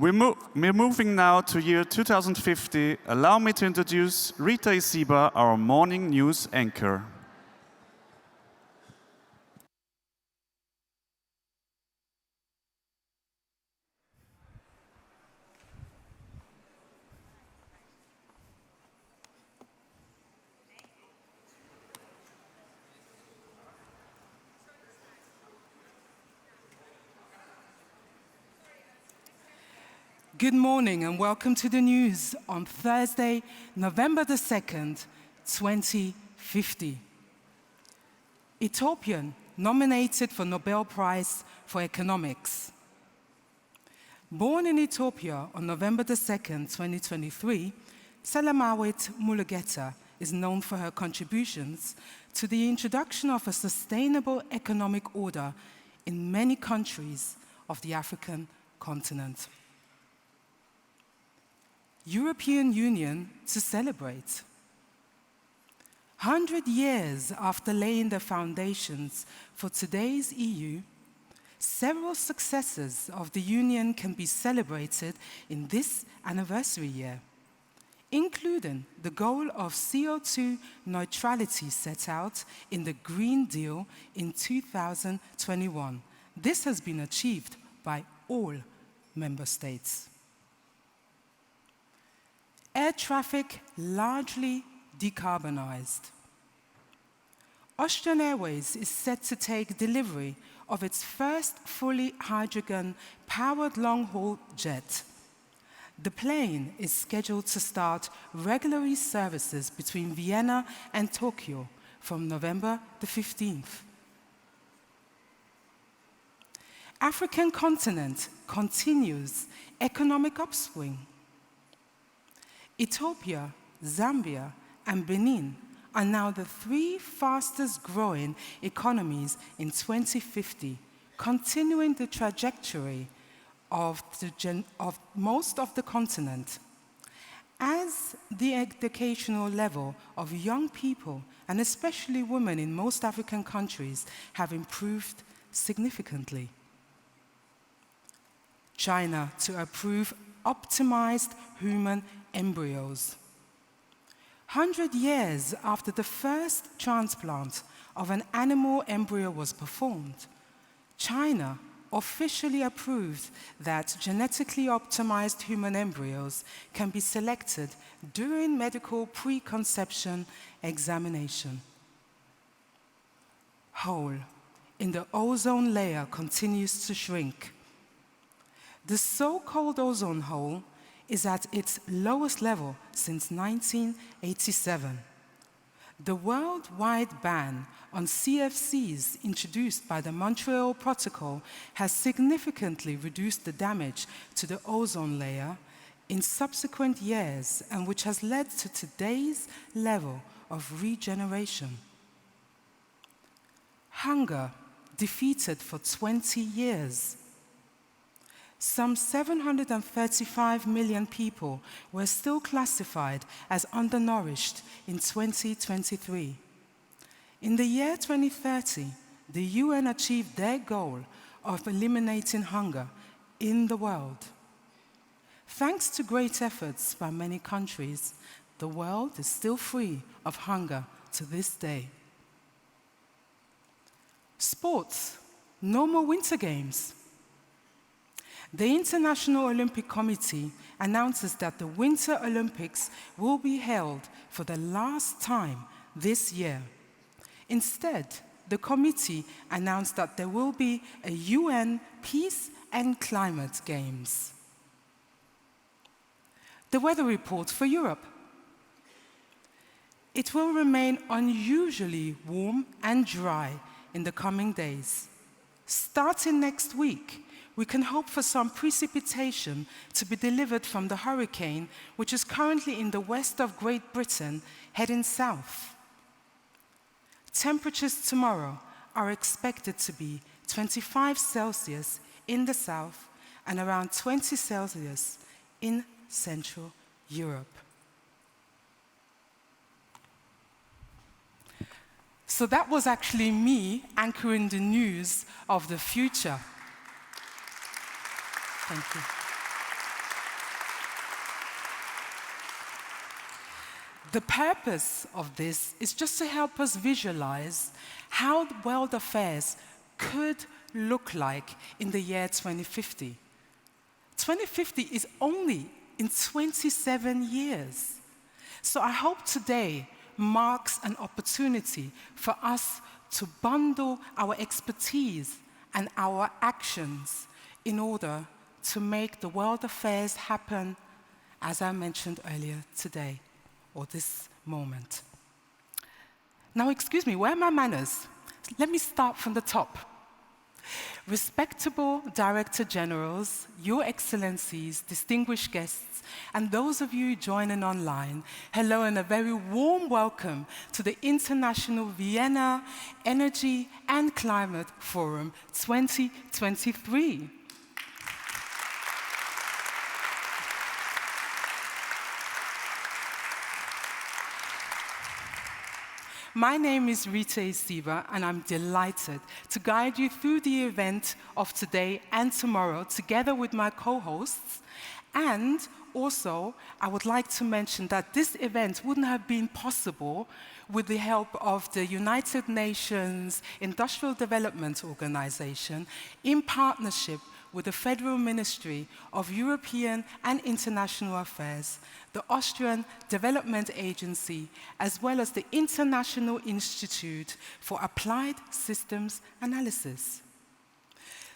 We're moving now to year 2050. Allow me to introduce Rita Isiba, our morning news anchor. Good morning and welcome to the news on Thursday, November the 2nd, 2050. Ethiopian nominated for Nobel Prize for Economics. Born in Ethiopia on November the 2nd, 2023, Salamawit Mulugeta is known for her contributions to the introduction of a sustainable economic order in many countries of the African continent. European Union to celebrate. 100 years after laying the foundations for today's EU, several successes of the Union can be celebrated in this anniversary year, including the goal of CO2 neutrality set out in the Green Deal in 2021. This has been achieved by all member states. Air traffic largely decarbonized. Austrian Airways is set to take delivery of its first fully hydrogen-powered long-haul jet. The plane is scheduled to start regular services between Vienna and Tokyo from November the 15th. African continent continues economic upswing. Ethiopia, Zambia, and Benin are now the 3 fastest growing economies in 2050, continuing the trajectory of most of the continent. As the educational level of young people, and especially women in most African countries, have improved significantly. China to approve optimized human embryos. 100 years after the first transplant of an animal embryo was performed, China officially approved that genetically optimized human embryos can be selected during medical preconception examination. Hole in the ozone layer continues to shrink. The so-called ozone hole is at its lowest level since 1987. The worldwide ban on CFCs introduced by the Montreal Protocol has significantly reduced the damage to the ozone layer in subsequent years, and which has led to today's level of regeneration. Hunger defeated for 20 years. Some 735 million people were still classified as undernourished in 2023. In the year 2030, the UN achieved their goal of eliminating hunger in the world. Thanks to great efforts by many countries, the world is still free of hunger to this day. Sports, no more Winter Games. The International Olympic Committee announces that the Winter Olympics will be held for the last time this year. Instead, the committee announced that there will be a UN Peace and Climate Games. The weather report for Europe. It will remain unusually warm and dry in the coming days. Starting next week, we can hope for some precipitation to be delivered from the hurricane, which is currently in the west of Great Britain, heading south. Temperatures tomorrow are expected to be 25 Celsius in the south and around 20 Celsius in Central Europe. So that was actually me anchoring the news of the future. Thank you. The purpose of this is just to help us visualize how the world affairs could look like in the year 2050. 2050 is only in 27 years. So I hope today marks an opportunity for us to bundle our expertise and our actions in order to make the world affairs happen, as I mentioned earlier today, or this moment. Now, excuse me, where are my manners? Let me start from the top. Respectable Director Generals, Your Excellencies, distinguished guests, and those of you joining online, hello and a very warm welcome to the International Vienna Energy and Climate Forum 2023. My name is Rita Isiba, and I'm delighted to guide you through the event of today and tomorrow, together with my co-hosts. And also, I would like to mention that this event wouldn't have been possible with the help of the United Nations Industrial Development Organization in partnership with the Federal Ministry of European and International Affairs, the Austrian Development Agency, as well as the International Institute for Applied Systems Analysis.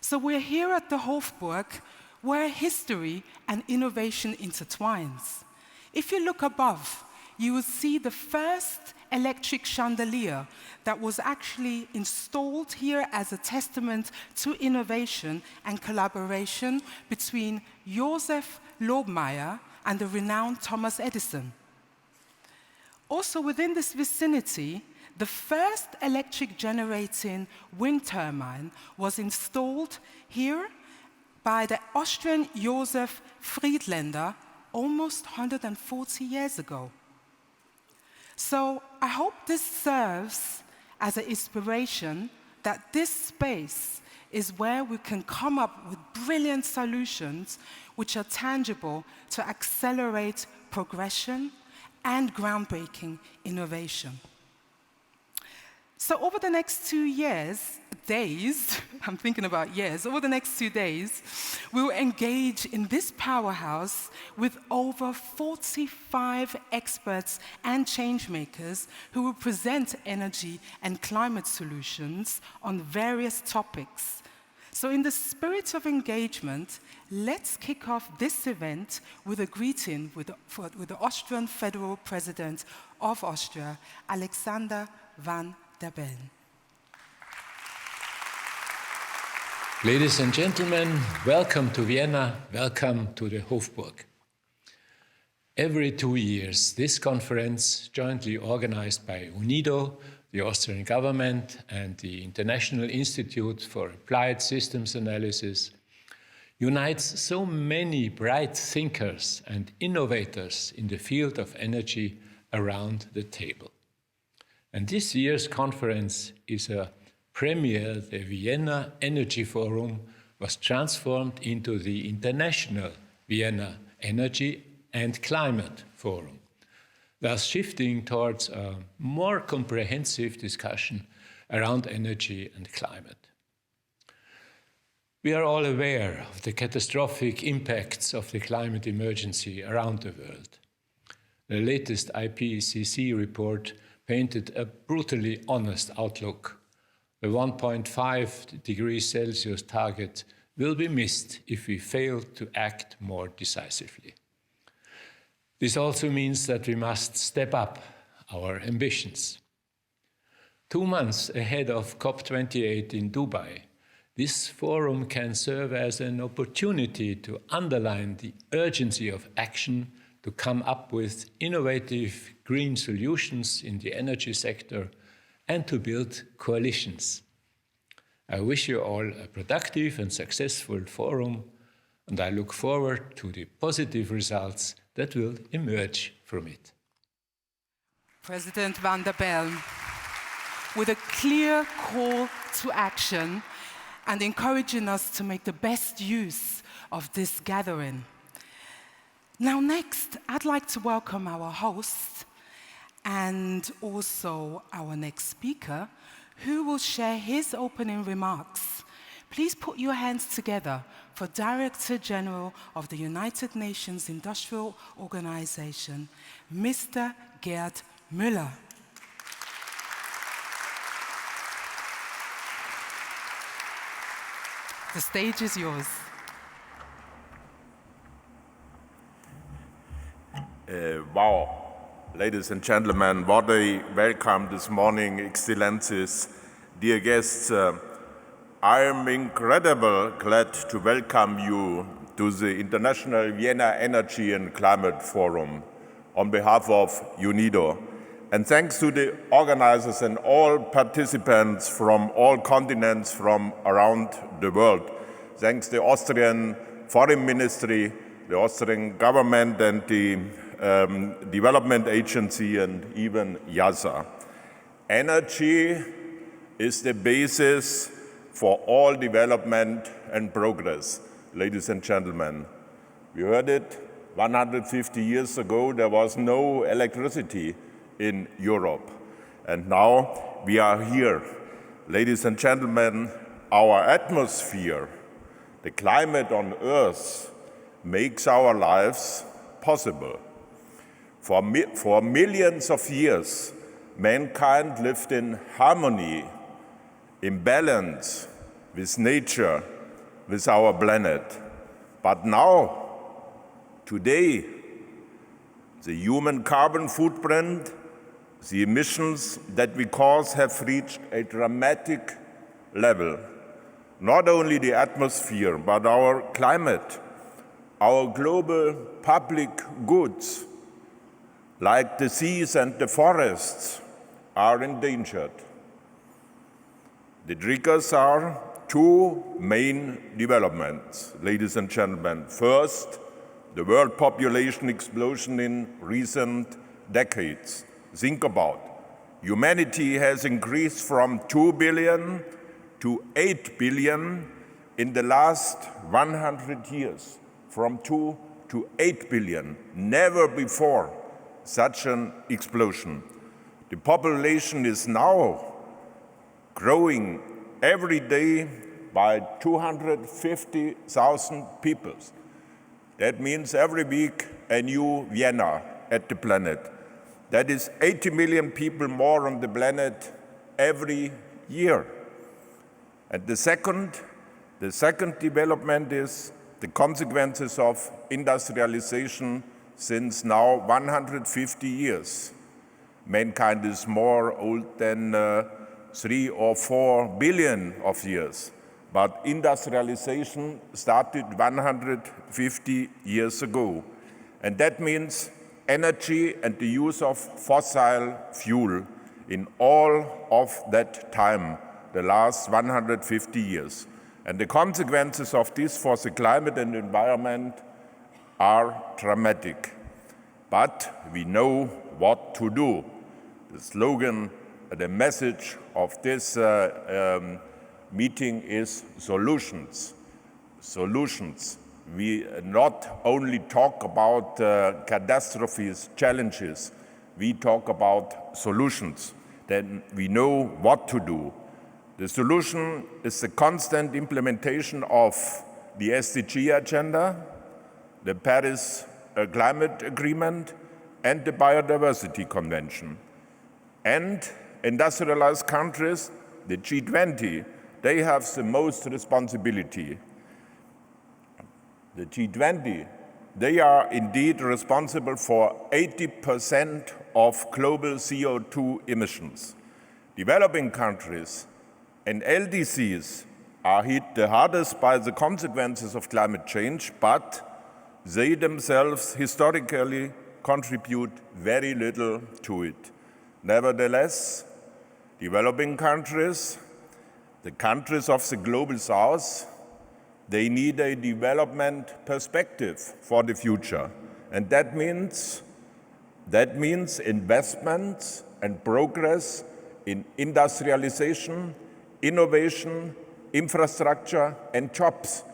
So we're here at the Hofburg, where history and innovation intertwines. If you look above, you will see the first electric chandelier that was actually installed here as a testament to innovation and collaboration between Joseph Lobmeier and the renowned Thomas Edison. Also within this vicinity, the first electric generating wind turbine was installed here by the Austrian Joseph Friedländer almost 140 years ago. So I hope this serves as an inspiration that this space is where we can come up with brilliant solutions which are tangible to accelerate progression and groundbreaking innovation. So over the next 2 days, I'm thinking about years, over the next 2 days, we will engage in this powerhouse with over 45 experts and change makers who will present energy and climate solutions on various topics. So in the spirit of engagement, let's kick off this event with a greeting with the Austrian Federal President of Austria, Alexander Van der Bellen. Ladies and gentlemen, welcome to Vienna, welcome to the Hofburg. Every 2 years, this conference, jointly organized by UNIDO, the Austrian Government, and the International Institute for Applied Systems Analysis, unites so many bright thinkers and innovators in the field of energy around the table. And this year's conference is a premiere. The Vienna Energy Forum was transformed into the International Vienna Energy and Climate Forum, thus shifting towards a more comprehensive discussion around energy and climate. We are all aware of the catastrophic impacts of the climate emergency around the world. The latest IPCC report painted a brutally honest outlook. The 1.5 degrees Celsius target will be missed if we fail to act more decisively. This also means that we must step up our ambitions. 2 months ahead of COP28 in Dubai, this forum can serve as an opportunity to underline the urgency of action to come up with innovative green solutions in the energy sector and to build coalitions. I wish you all a productive and successful forum, and I look forward to the positive results that will emerge from it. President Van der Bellen, with a clear call to action and encouraging us to make the best use of this gathering. Now next, I'd like to welcome our host, and also our next speaker, who will share his opening remarks. Please put your hands together for Director General of the United Nations Industrial Organization, Mr. Gerd Müller. The stage is yours. Wow. Ladies and gentlemen, what a welcome this morning, Excellencies, dear guests. I am incredibly glad to welcome you to the International Vienna Energy and Climate Forum on behalf of UNIDO. And thanks to the organizers and all participants from all continents from around the world. Thanks to the Austrian Foreign Ministry, the Austrian Government and the Development Agency and even IASA. Energy is the basis for all development and progress. Ladies and gentlemen, we heard it 150 years ago, there was no electricity in Europe. And now we are here. Ladies and gentlemen, our atmosphere, the climate on Earth, makes our lives possible. For millions of years, mankind lived in harmony, in balance with nature, with our planet. But now, today, the human carbon footprint, the emissions that we cause have reached a dramatic level. Not only the atmosphere, but our climate, our global public goods, like the seas and the forests, are endangered. The triggers are two main developments, ladies and gentlemen. First, the world population explosion in recent decades. Think about it. Humanity has increased from 2 billion to 8 billion in the last 100 years. From 2 to 8 billion. Never before such an explosion. The population is now growing every day by 250,000 people. That means every week a new Vienna at the planet. That is 80 million people more on the planet every year. And the second development is the consequences of industrialization since now 150 years. Mankind is more old than 3 or 4 billion of years. But industrialization started 150 years ago. And that means energy and the use of fossil fuel in all of that time, the last 150 years. And the consequences of this for the climate and environment are dramatic. But we know what to do. The slogan, the message of this meeting is solutions. Solutions. We not only talk about catastrophes, challenges, we talk about solutions. Then we know what to do. The solution is the constant implementation of the SDG agenda, the Paris Climate Agreement, and the Biodiversity Convention. And industrialized countries, the G20, they have the most responsibility. The G20, they are indeed responsible for 80% of global CO2 emissions. Developing countries and LDCs are hit the hardest by the consequences of climate change, but they themselves historically contribute very little to it. Nevertheless, developing countries, the countries of the global south, they need a development perspective for the future. And that means investments and progress in industrialization, innovation, infrastructure, and jobs.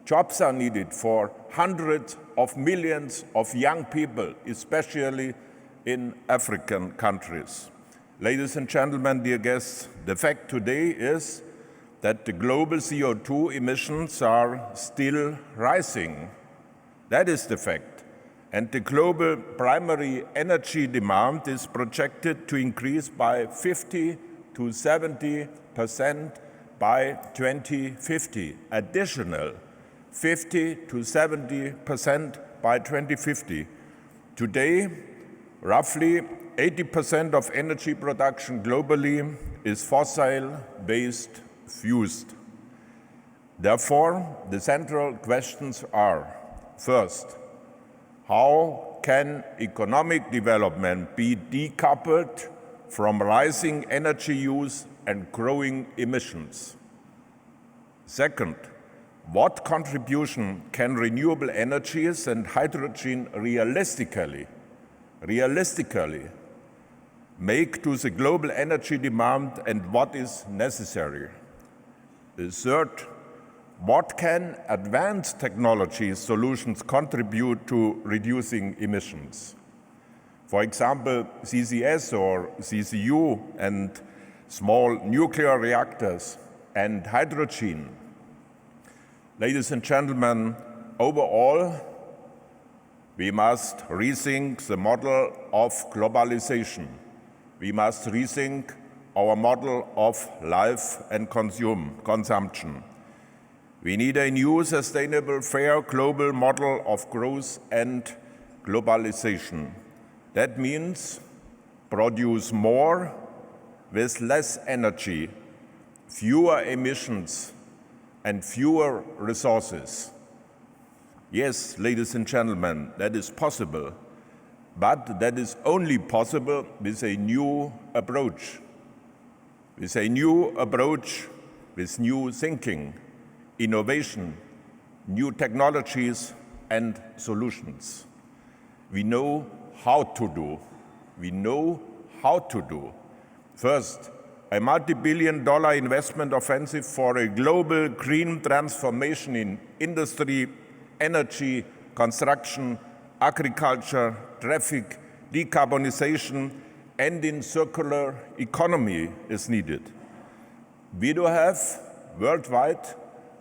Jobs are needed for hundreds of millions of young people, especially in African countries. Ladies and gentlemen, dear guests, the fact today is that the global CO2 emissions are still rising. That is the fact. And the global primary energy demand is projected to increase by 50 to 70% by 2050. Additional 50 to 70% by 2050. Today, roughly 80% of energy production globally is fossil-based fused. Therefore, the central questions are, first, how can economic development be decoupled from rising energy use and growing emissions? Second, what contribution can renewable energies and hydrogen realistically make to the global energy demand, and what is necessary? The third, what can advanced technology solutions contribute to reducing emissions? For example, CCS or CCU and small nuclear reactors and hydrogen. Ladies and gentlemen, overall, we must rethink the model of globalization. We must rethink our model of life and consumption. We need a new, sustainable, fair global model of growth and globalization. That means produce more with less energy, fewer emissions, and fewer resources. Yes, ladies and gentlemen, that is possible, but that is only possible with a new approach. With a new approach, with new thinking, innovation, new technologies and solutions. We know how to do. We know how to do. First, a multi-billion-dollar investment offensive for a global green transformation in industry, energy, construction, agriculture, traffic, decarbonization, and in circular economy is needed. We do have worldwide,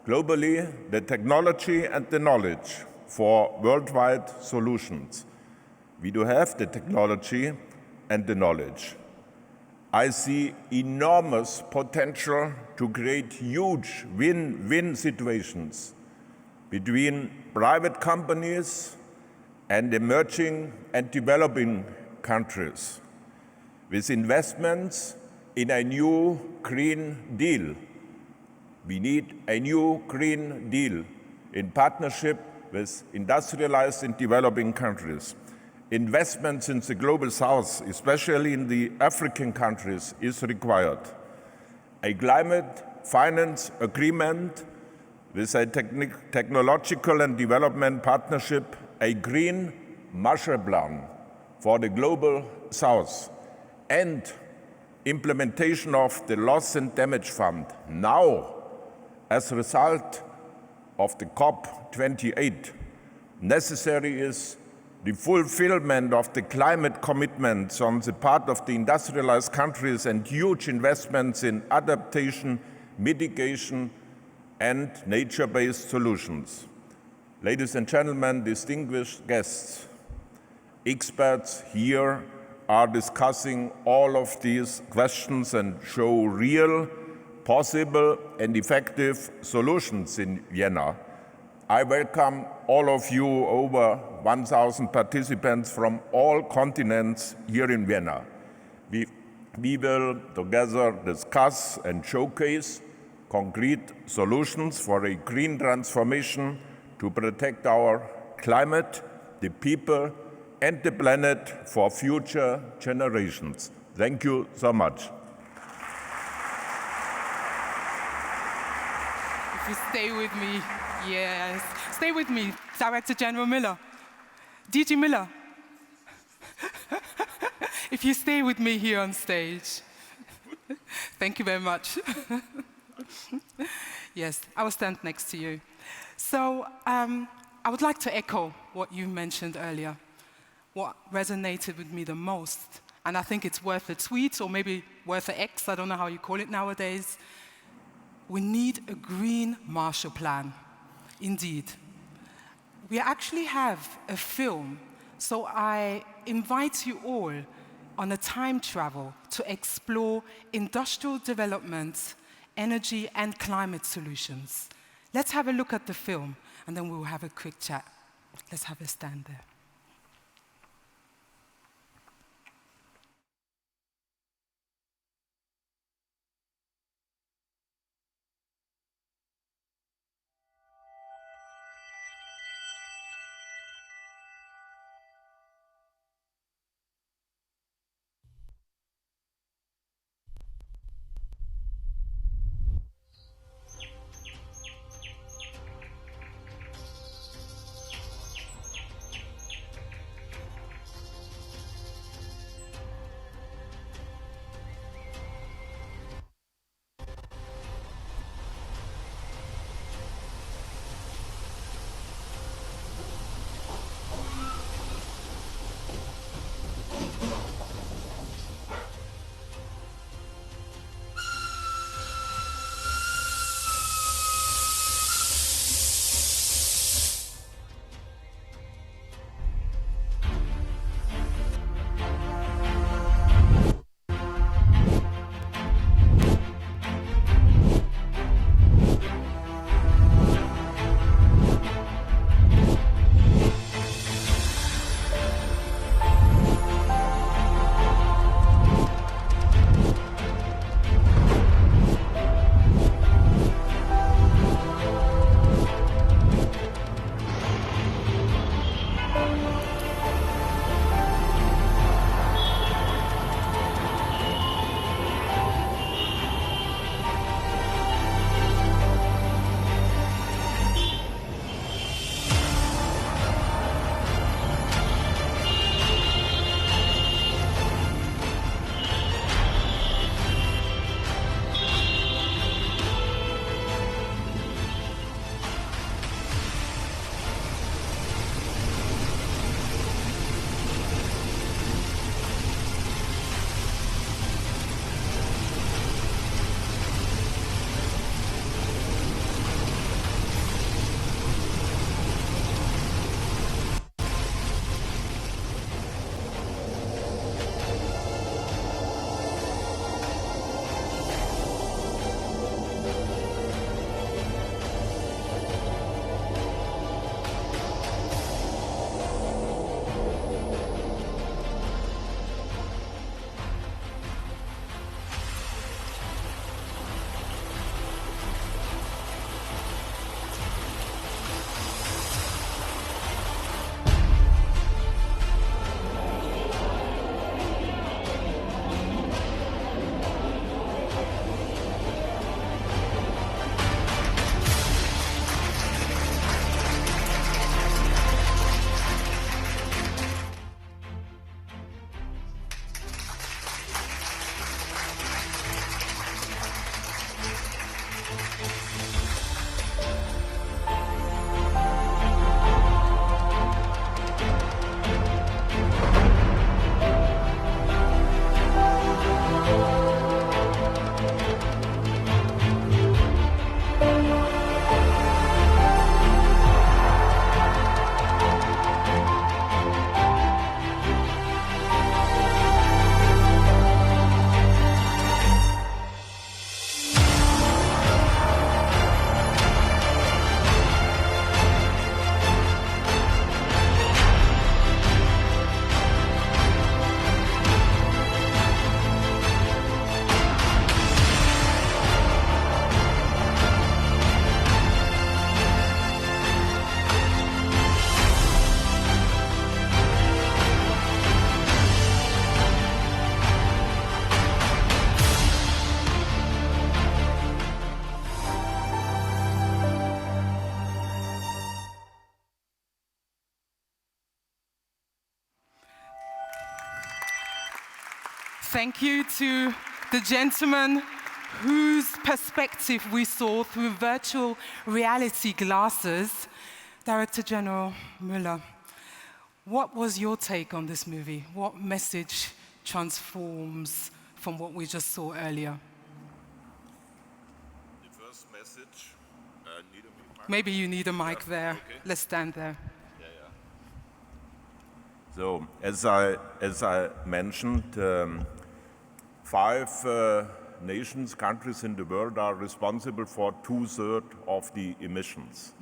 globally, the technology and the knowledge for worldwide solutions. We do have the technology and the knowledge. I see enormous potential to create huge win-win situations between private companies and emerging and developing countries, with investments in a new Green Deal. We need a new Green Deal in partnership with industrialized and developing countries. Investments in the global south, especially in the African countries, is required. A climate finance agreement with a technological and development partnership, a green Marshall Plan for the global south, and implementation of the loss and damage fund now as a result of the COP28. Necessary is the fulfillment of the climate commitments on the part of the industrialized countries and huge investments in adaptation, mitigation, and nature-based solutions. Ladies and gentlemen, distinguished guests, experts here are discussing all of these questions and show real, possible, and effective solutions in Vienna. I welcome all of you, over 1,000 participants from all continents here in Vienna. We will together discuss and showcase concrete solutions for a green transformation to protect our climate, the people, and the planet for future generations. Thank you so much. If you stay with me, yes, stay with me, Director General Miller. DG Miller, if you stay with me here on stage. Thank you very much. Yes, I will stand next to you. So I would like to echo what you mentioned earlier. what resonated with me the most, and I think it's worth a tweet or maybe worth an X, I don't know how you call it nowadays. We need a green Marshall Plan, indeed. We actually have a film, so I invite you all on a time travel to explore industrial development, energy and climate solutions. Let's have a look at the film, and then we'll have a quick chat. Let's have a stand there. Thank you to the gentleman whose perspective we saw through virtual reality glasses, Director General Müller. What was your take on this movie? What message transforms from what we just saw earlier? The first message, need a mic. Maybe you need a mic Yeah, there. okay. Let's stand there. So, as I mentioned, 5 nations, countries in the world are responsible for 2/3 of the emissions.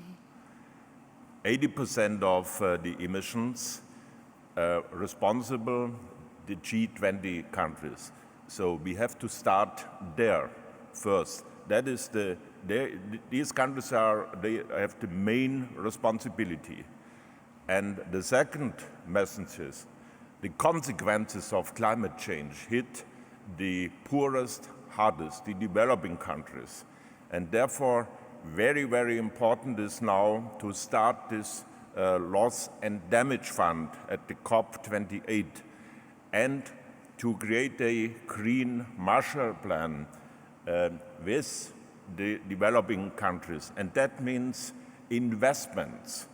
80% of the emissions responsible the G20 countries. So we have to start there first. That is these countries they have the main responsibility. And the second message is the consequences of climate change hit the poorest, hardest, the developing countries. And therefore, very, very important is now to start this loss and damage fund at the COP28 and to create a green Marshall Plan with the developing countries. And that means investments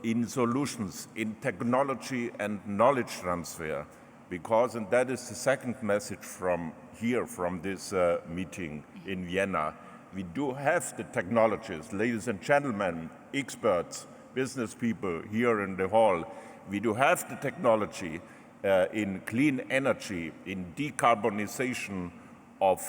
in solutions, in technology and knowledge transfer. Because, and that is the second message from this meeting in Vienna, we do have the technologies, ladies and gentlemen, experts, business people here in the hall. We do have the technology in clean energy, in decarbonization of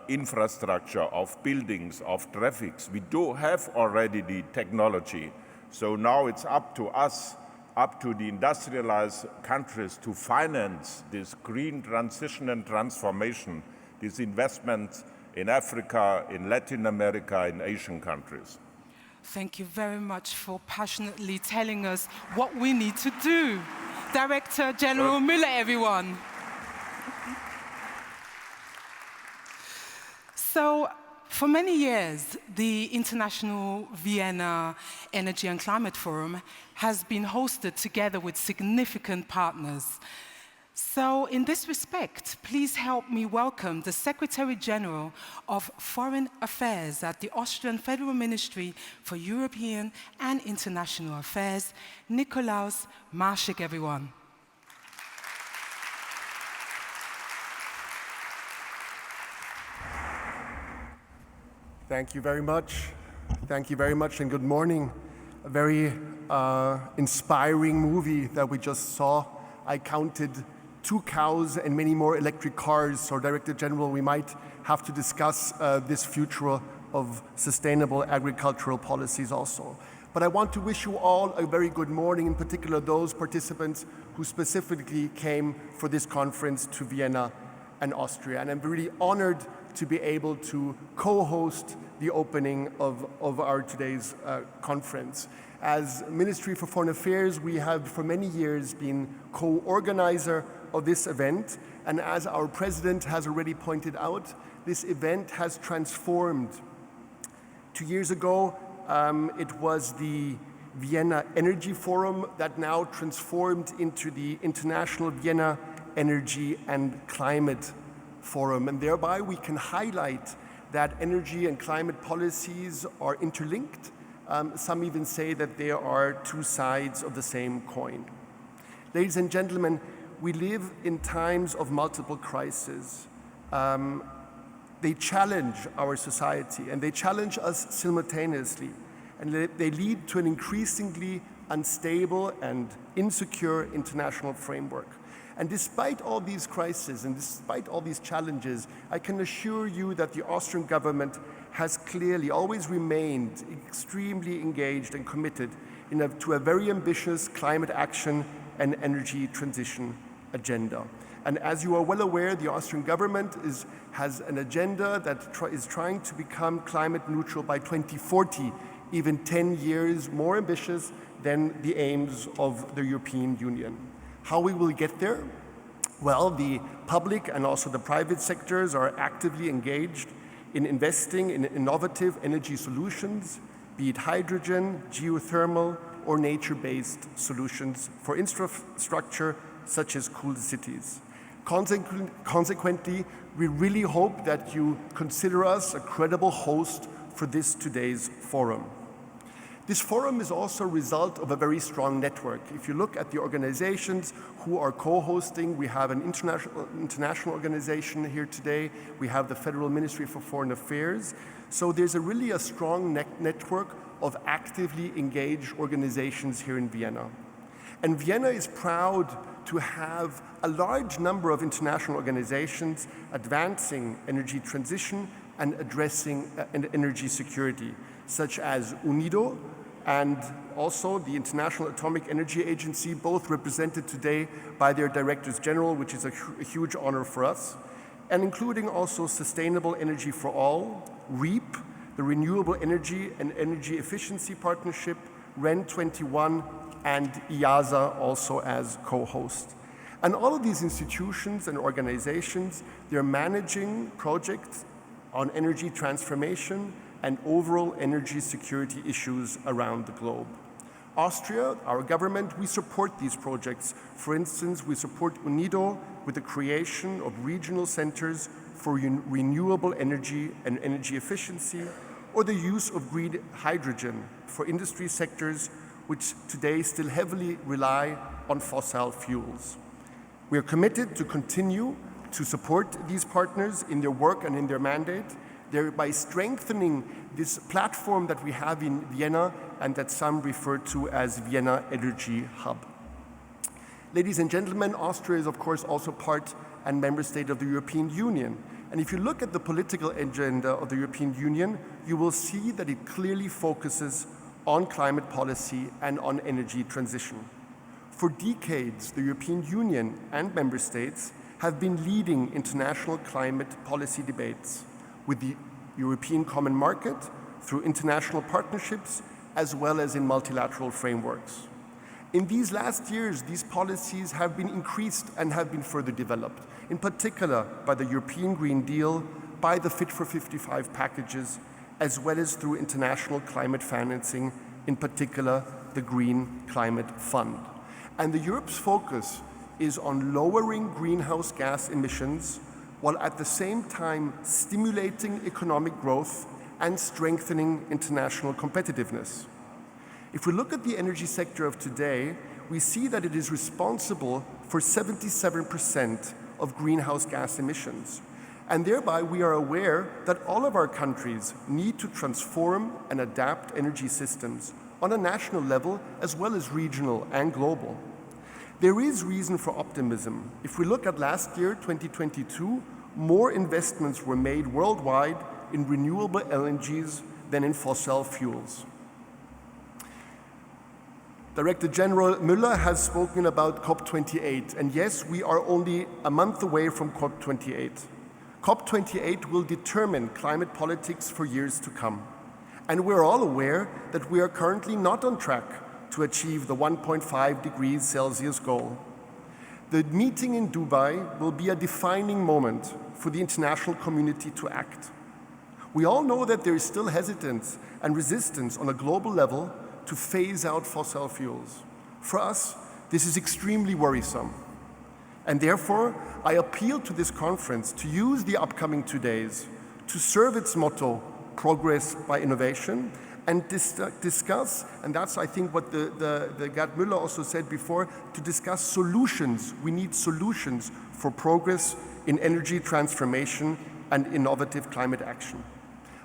infrastructure, of buildings, of traffics. We do have already the technology. So now it's up to us, up to the industrialized countries to finance this green transition and transformation, these investments in Africa, in Latin America, in Asian countries. Thank you very much for passionately telling us what we need to do. Director General Müller, everyone. So, for many years, the International Vienna Energy and Climate Forum has been hosted together with significant partners. So, in this respect, please help me welcome the Secretary General of Foreign Affairs at the Austrian Federal Ministry for European and International Affairs, Nikolaus Marschik, everyone. Thank you very much. Thank you very much and good morning. A very inspiring movie that we just saw. I counted 2 cows and many more electric cars. So Director General, we might have to discuss this future of sustainable agricultural policies also. But I want to wish you all a very good morning, in particular those participants who specifically came for this conference to Vienna and Austria. And I'm really honored to be able to co-host the opening of our today's conference. As Ministry for Foreign Affairs, we have for many years been co-organizer of this event, and as our president has already pointed out, this event has transformed. 2 years ago, it was the Vienna Energy Forum that now transformed into the International Vienna Energy and Climate Forum, and thereby we can highlight that energy and climate policies are interlinked. Some even say that they are 2 sides of the same coin. Ladies and gentlemen, we live in times of multiple crises. They challenge our society and they challenge us simultaneously, and they lead to an increasingly unstable and insecure international framework. And despite all these crises and despite all these challenges, I can assure you that the Austrian government has clearly always remained extremely engaged and committed to a very ambitious climate action and energy transition agenda. And as you are well aware, the Austrian government has an agenda that is trying to become climate neutral by 2040, even 10 years more ambitious than the aims of the European Union. How we will get there? Well, the public and also the private sectors are actively engaged in investing in innovative energy solutions, be it hydrogen, geothermal, or nature-based solutions for infrastructure such as cool cities. Consequently, we really hope that you consider us a credible host for today's forum. This forum is also a result of a very strong network. If you look at the organizations who are co-hosting, we have an international organization here today. We have the Federal Ministry for Foreign Affairs. So there's really a strong network of actively engaged organizations here in Vienna. And Vienna is proud to have a large number of international organizations advancing energy transition and addressing energy security, such as UNIDO and also the International Atomic Energy Agency, both represented today by their Directors General, which is a huge honor for us, and including also Sustainable Energy for All, REAP, the Renewable Energy and Energy Efficiency Partnership, REN21, and IASA also as co-host. And all of these institutions and organizations, they're managing projects on energy transformation and overall energy security issues around the globe. Austria, our government, we support these projects. For instance, we support UNIDO with the creation of regional centers for renewable energy and energy efficiency, or the use of green hydrogen for industry sectors which today still heavily rely on fossil fuels. We are committed to continue to support these partners in their work and in their mandate, thereby strengthening this platform that we have in Vienna and that some refer to as Vienna Energy Hub. Ladies and gentlemen, Austria is of course also part and member state of the European Union. And if you look at the political agenda of the European Union, you will see that it clearly focuses on climate policy and on energy transition. For decades, the European Union and member states have been leading international climate policy debates with the European Common Market through international partnerships as well as in multilateral frameworks. In these last years, these policies have been increased and have been further developed, in particular by the European Green Deal, by the Fit for 55 packages, as well as through international climate financing, in particular the Green Climate Fund. And Europe's focus is on lowering greenhouse gas emissions while at the same time stimulating economic growth and strengthening international competitiveness. If we look at the energy sector of today, we see that it is responsible for 77% of greenhouse gas emissions. And thereby we are aware that all of our countries need to transform and adapt energy systems on a national level as well as regional and global. There is reason for optimism. If we look at last year, 2022, more investments were made worldwide in renewable LNGs than in fossil fuels. Director General Müller has spoken about COP28, and yes, we are only a month away from COP28. COP28 will determine climate politics for years to come. And we're all aware that we are currently not on track to achieve the 1.5 degrees Celsius goal. The meeting in Dubai will be a defining moment for the international community to act. We all know that there is still hesitance and resistance on a global level to phase out fossil fuels. For us, this is extremely worrisome. And therefore, I appeal to this conference to use the upcoming 2 days to serve its motto, progress by innovation, and discuss, and that's I think what the Gerd Müller also said before, to discuss solutions. We need solutions for progress in energy transformation and innovative climate action.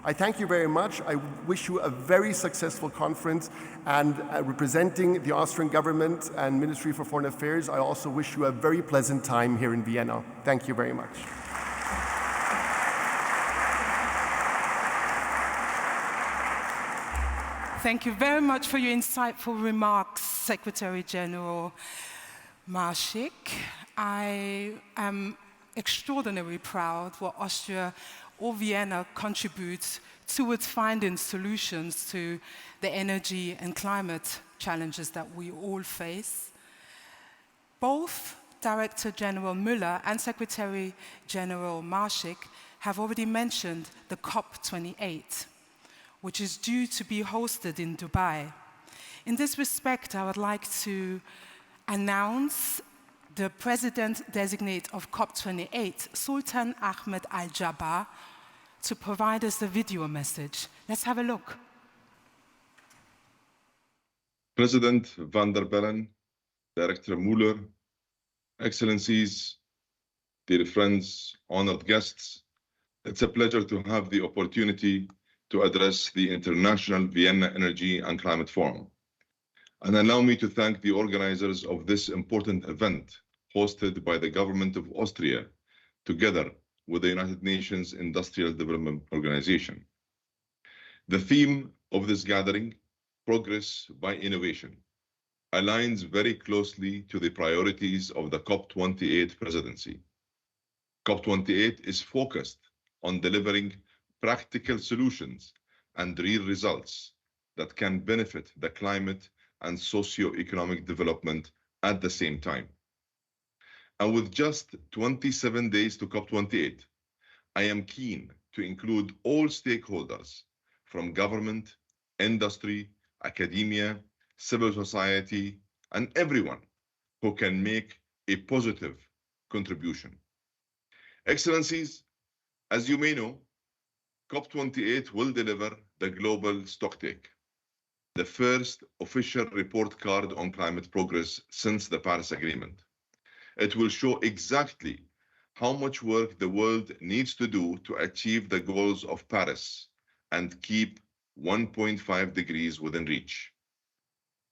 I thank you very much. I wish you a very successful conference, and representing the Austrian government and Ministry for Foreign Affairs, I also wish you a very pleasant time here in Vienna. Thank you very much. Thank you very much for your insightful remarks, Secretary General Marschik. I am extraordinarily proud what Austria or Vienna contributes towards finding solutions to the energy and climate challenges that we all face. Both Director General Müller and Secretary General Marschik have already mentioned the COP28, which is due to be hosted in Dubai. In this respect, I would like to announce the President-designate of COP28, Sultan Ahmed Al-Jaber, to provide us a video message. Let's have a look. President van der Bellen, Director Mueller, Excellencies, dear friends, honored guests, it's a pleasure to have the opportunity to address the International Vienna Energy and Climate Forum. And allow me to thank the organizers of this important event hosted by the government of Austria, together with the United Nations Industrial Development Organization. The theme of this gathering, Progress by Innovation, aligns very closely to the priorities of the COP28 presidency. COP28 is focused on delivering practical solutions and real results that can benefit the climate and socio-economic development at the same time. And with just 27 days to COP28, I am keen to include all stakeholders from government, industry, academia, civil society, and everyone who can make a positive contribution. Excellencies, as you may know, COP28 will deliver the global stocktake, the first official report card on climate progress since the Paris Agreement. It will show exactly how much work the world needs to do to achieve the goals of Paris and keep 1.5 degrees within reach.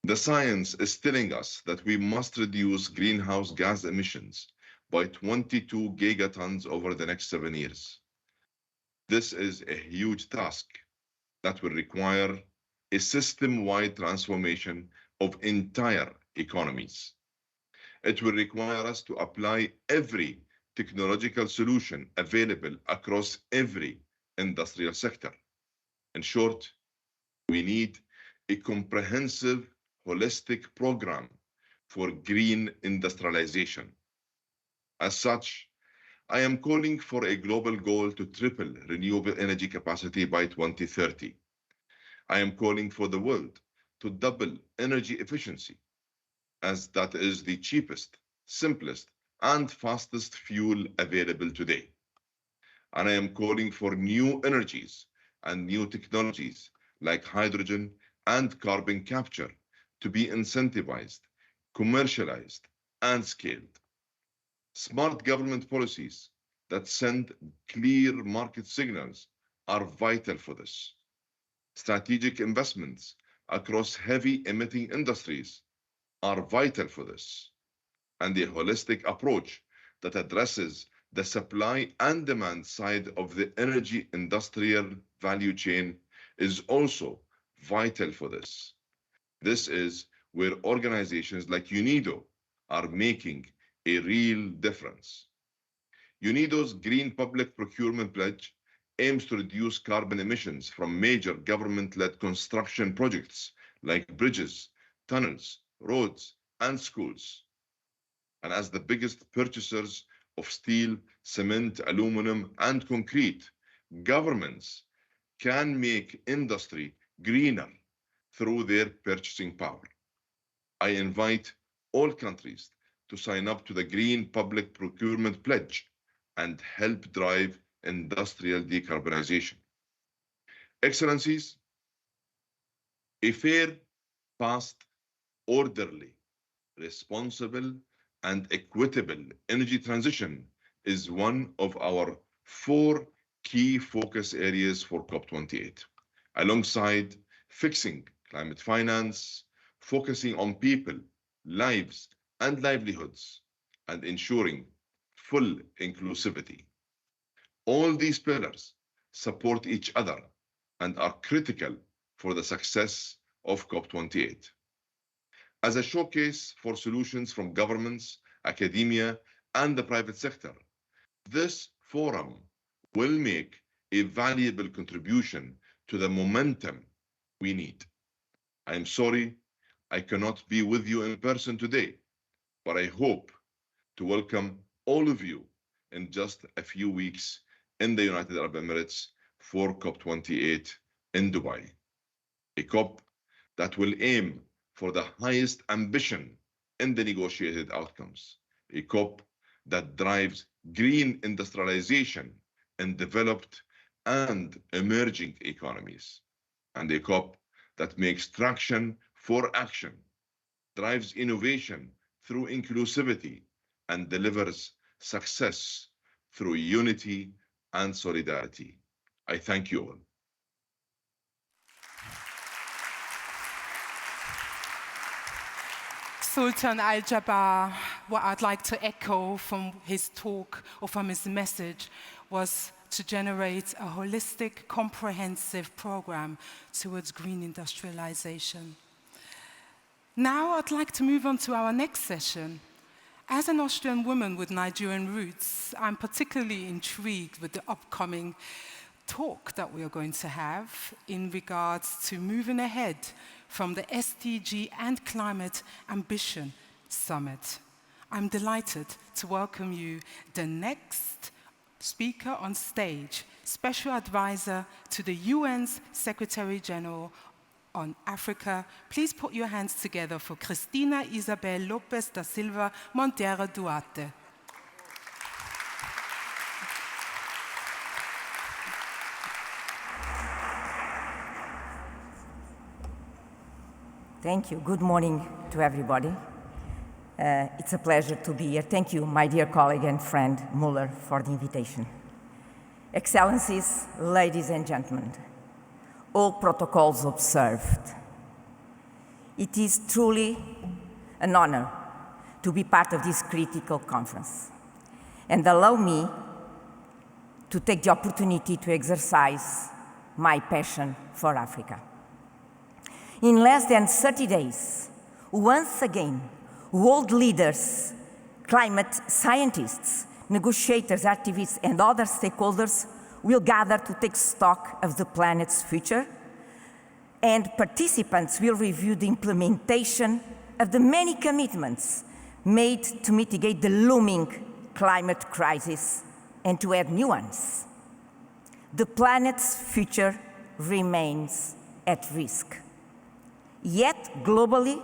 The science is telling us that we must reduce greenhouse gas emissions by 22 gigatons over the next 7 years. This is a huge task that will require a system-wide transformation of entire economies. It will require us to apply every technological solution available across every industrial sector. In short, we need a comprehensive, holistic program for green industrialization. As such, I am calling for a global goal to triple renewable energy capacity by 2030. I am calling for the world to double energy efficiency, as that is the cheapest, simplest, and fastest fuel available today. And I am calling for new energies and new technologies like hydrogen and carbon capture to be incentivized, commercialized, and scaled. Smart government policies that send clear market signals are vital for this. Strategic investments across heavy emitting industries are vital for this. And a holistic approach that addresses the supply and demand side of the energy industrial value chain is also vital for this. This is where organizations like UNIDO are making a real difference. UNIDO's Green Public Procurement Pledge aims to reduce carbon emissions from major government-led construction projects like bridges, tunnels, roads, and schools. And as the biggest purchasers of steel, cement, aluminum, and concrete, governments can make industry greener through their purchasing power. I invite all countries to sign up to the Green Public Procurement Pledge and help drive industrial decarbonization. Excellencies, a fair, fast, orderly, responsible, and equitable energy transition is one of our 4 key focus areas for COP28, alongside fixing climate finance, focusing on people, lives, and livelihoods, and ensuring full inclusivity. All these pillars support each other and are critical for the success of COP28. As a showcase for solutions from governments, academia, and the private sector, this forum will make a valuable contribution to the momentum we need. I am sorry I cannot be with you in person today, but I hope to welcome all of you in just a few weeks in the United Arab Emirates for COP28 in Dubai. A COP that will aim for the highest ambition in the negotiated outcomes. A COP that drives green industrialization in developed and emerging economies. And a COP that makes traction for action, drives innovation through inclusivity, and delivers success through unity and solidarity. I thank you all. Sultan Al-Jabbar, what I'd like to echo from his talk or from his message was to generate a holistic, comprehensive program towards green industrialization. Now I'd like to move on to our next session. As an Austrian woman with Nigerian roots, I'm particularly intrigued with the upcoming talk that we are going to have in regards to moving ahead from the SDG and Climate Ambition Summit. I'm delighted to welcome you, the next speaker on stage, Special Advisor to the UN's Secretary General on Africa. Please put your hands together for Cristina Isabel Lopez da Silva Monteiro Duarte. Thank you. Good morning to everybody. It's a pleasure to be here. Thank you, my dear colleague and friend Muller, for the invitation. Excellencies, ladies and gentlemen, all protocols observed. It is truly an honor to be part of this critical conference, and allow me to take the opportunity to exercise my passion for Africa. In less than 30 days, once again, world leaders, climate scientists, negotiators, activists, and other stakeholders will gather to take stock of the planet's future, and participants will review the implementation of the many commitments made to mitigate the looming climate crisis and to add new ones. The planet's future remains at risk. Yet, globally,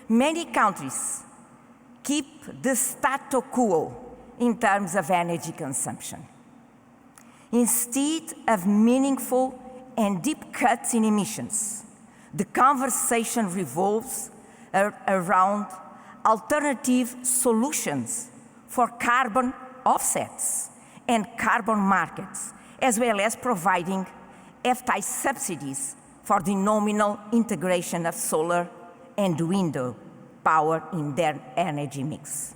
many countries keep the status quo in terms of energy consumption. Instead of meaningful and deep cuts in emissions, the conversation revolves around alternative solutions for carbon offsets and carbon markets, as well as providing FTI subsidies for the nominal integration of solar and wind power in their energy mix.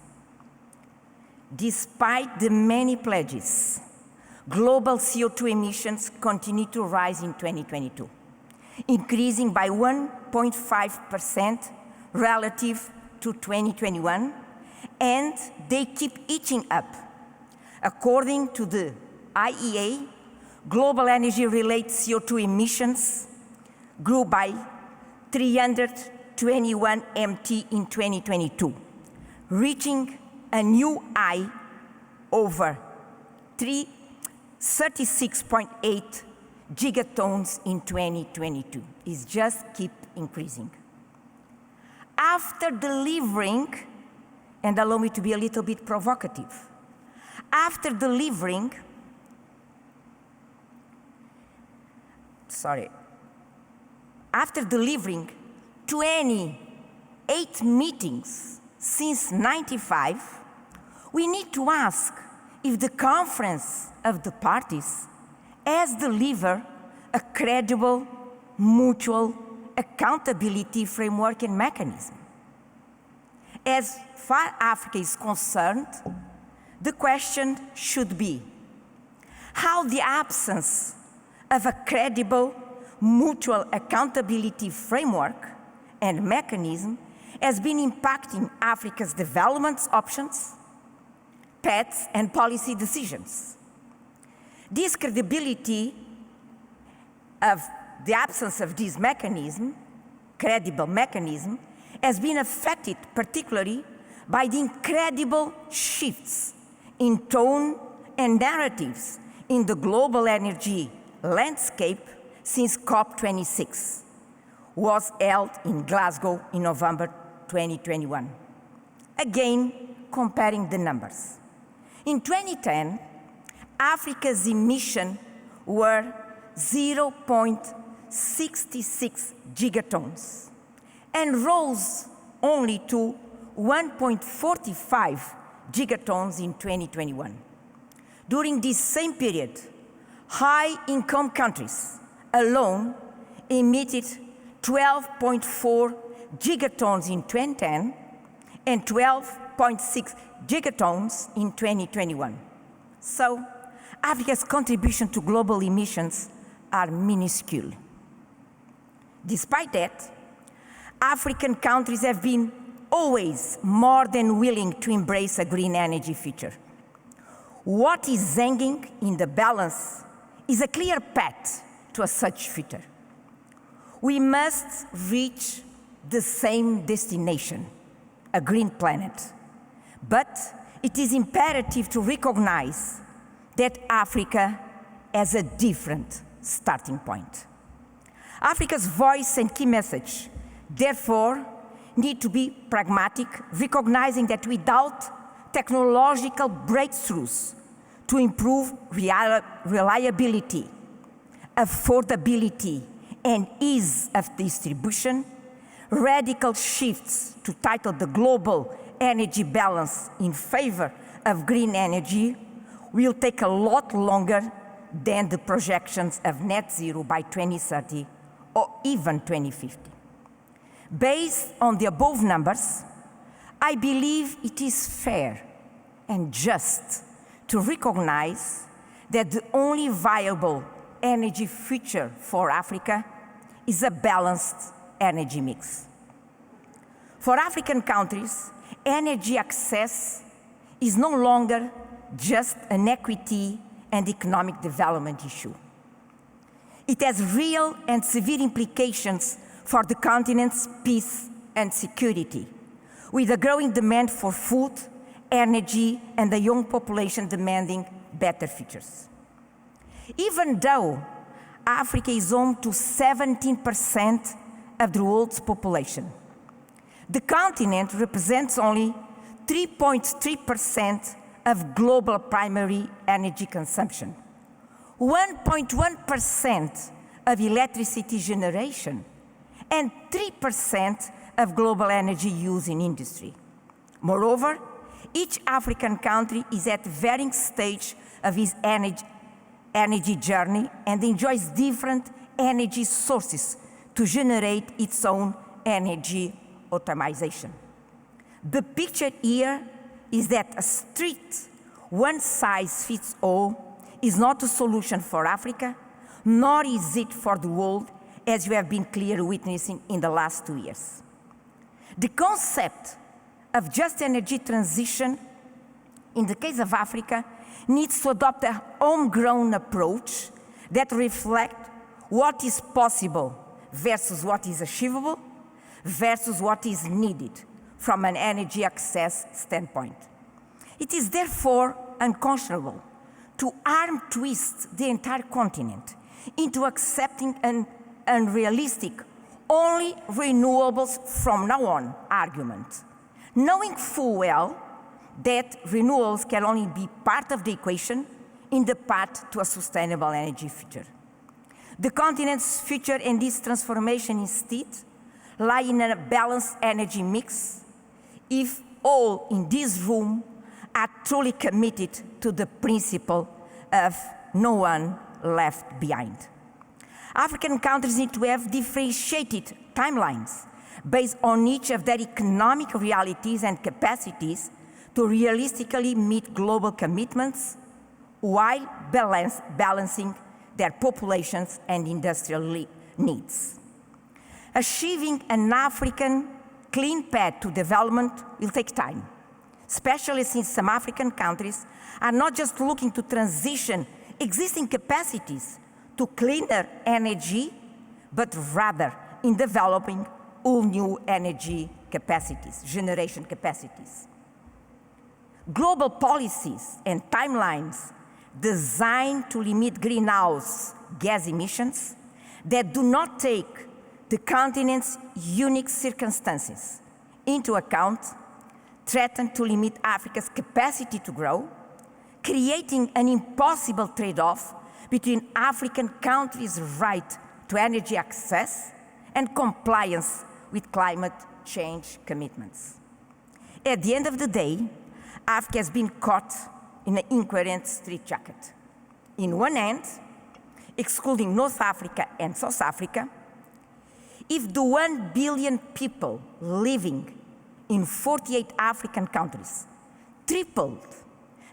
Despite the many pledges, global CO2 emissions continue to rise in 2022, increasing by 1.5% relative to 2021, and they keep inching up. According to the IEA, global energy-related CO2 emissions grew by 321 MT in 2022, reaching a new high over 36.8 gigatons in 2022. It just keep increasing. After delivering, and allow me to be a little bit provocative, after delivering 28 meetings since '95, we need to ask if the Conference of the Parties has delivered a credible, mutual accountability framework and mechanism. As far as Africa is concerned, the question should be how the absence of a credible, mutual accountability framework and mechanism has been impacting Africa's development options, paths, and policy decisions. This credibility of the absence of this mechanism, credible mechanism, has been affected particularly by the incredible shifts in tone and narratives in the global energy landscape since COP26 was held in Glasgow in November 2021. Again, comparing the numbers. In 2010, Africa's emissions were 0.66 gigatons, and rose only to 1.45 gigatons in 2021. During this same period, high-income countries alone emitted 12.4 gigatons in 2010 and 12.6 gigatons in 2021. So, Africa's contribution to global emissions are minuscule. Despite that, African countries have been always more than willing to embrace a green energy future. What is hanging in the balance is a clear path to a such future. We must reach the same destination, a green planet. But it is imperative to recognize that Africa has a different starting point. Africa's voice and key message, therefore, need to be pragmatic, recognizing that without technological breakthroughs to improve reliability, affordability, and ease of distribution, radical shifts to title the global energy balance in favor of green energy will take a lot longer than the projections of net zero by 2030 or even 2050. Based on the above numbers, I believe it is fair and just to recognize that the only viable energy future for Africa is a balanced energy mix. For African countries, energy access is no longer just an equity and economic development issue. It has real and severe implications for the continent's peace and security, with a growing demand for food, energy, and a young population demanding better futures. Even though Africa is home to 17% of the world's population, the continent represents only 3.3% of global primary energy consumption, 1.1% of electricity generation, and 3% of global energy use in industry. Moreover, each African country is at varying stage of its energy journey and enjoys different energy sources to generate its own energy optimization. The picture here is that a strict one-size-fits-all is not a solution for Africa, nor is it for the world, as you have been clearly witnessing in the last 2 years. The concept of just energy transition, in the case of Africa, needs to adopt a homegrown approach that reflects what is possible versus what is achievable versus what is needed from an energy access standpoint. It is therefore unconscionable to arm twist the entire continent into accepting an unrealistic, only renewables from now on argument, knowing full well that renewables can only be part of the equation in the path to a sustainable energy future. The continent's future and this transformation instead lie in a balanced energy mix if all in this room are truly committed to the principle of no one left behind. African countries need to have differentiated timelines based on each of their economic realities and capacities to realistically meet global commitments while balancing their populations and industrial needs. Achieving an African clean path to development will take time, especially since some African countries are not just looking to transition existing capacities to cleaner energy, but rather in developing all new energy capacities, generation capacities. Global policies and timelines designed to limit greenhouse gas emissions that do not take the continent's unique circumstances into account threaten to limit Africa's capacity to grow, creating an impossible trade-off between African countries' right to energy access and compliance with climate change commitments. At the end of the day, Africa has been caught in an incoherent straitjacket. In one hand, excluding North Africa and South Africa, if the 1 billion people living in 48 African countries tripled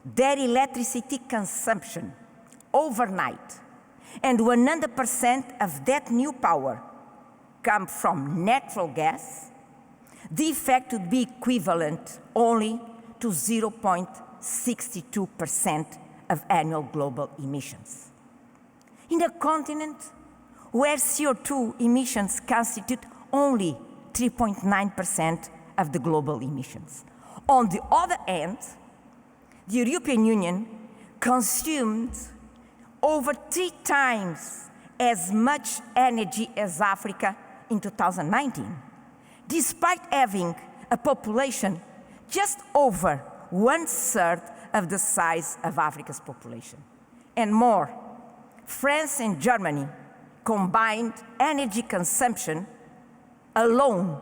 their electricity consumption overnight, and 100% of that new power come from natural gas, the effect would be equivalent only to 0.62% of annual global emissions. In a continent where CO2 emissions constitute only 3.9% of the global emissions. On the other hand, the European Union consumed over 3 times as much energy as Africa in 2019, despite having a population just over 1/3 of the size of Africa's population. And more, France and Germany combined energy consumption alone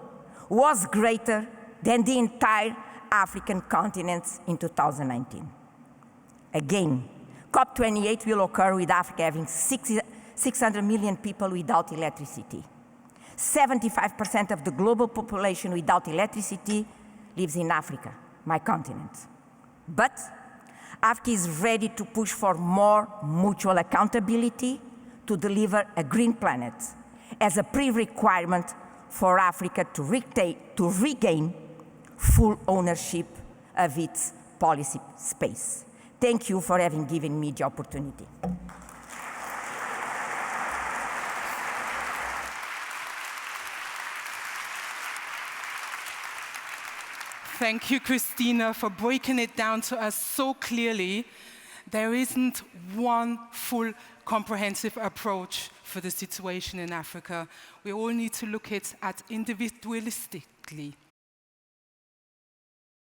was greater than the entire African continent in 2019. Again, COP28 will occur with Africa having 600 million people without electricity. 75% of the global population without electricity lives in Africa, my continent. But Africa is ready to push for more mutual accountability to deliver a green planet as a pre-requirement for Africa to regain full ownership of its policy space. Thank you for having given me the opportunity. Thank you, Christina, for breaking it down to us so clearly. There isn't one full, comprehensive approach for the situation in Africa. We all need to look at it individualistically.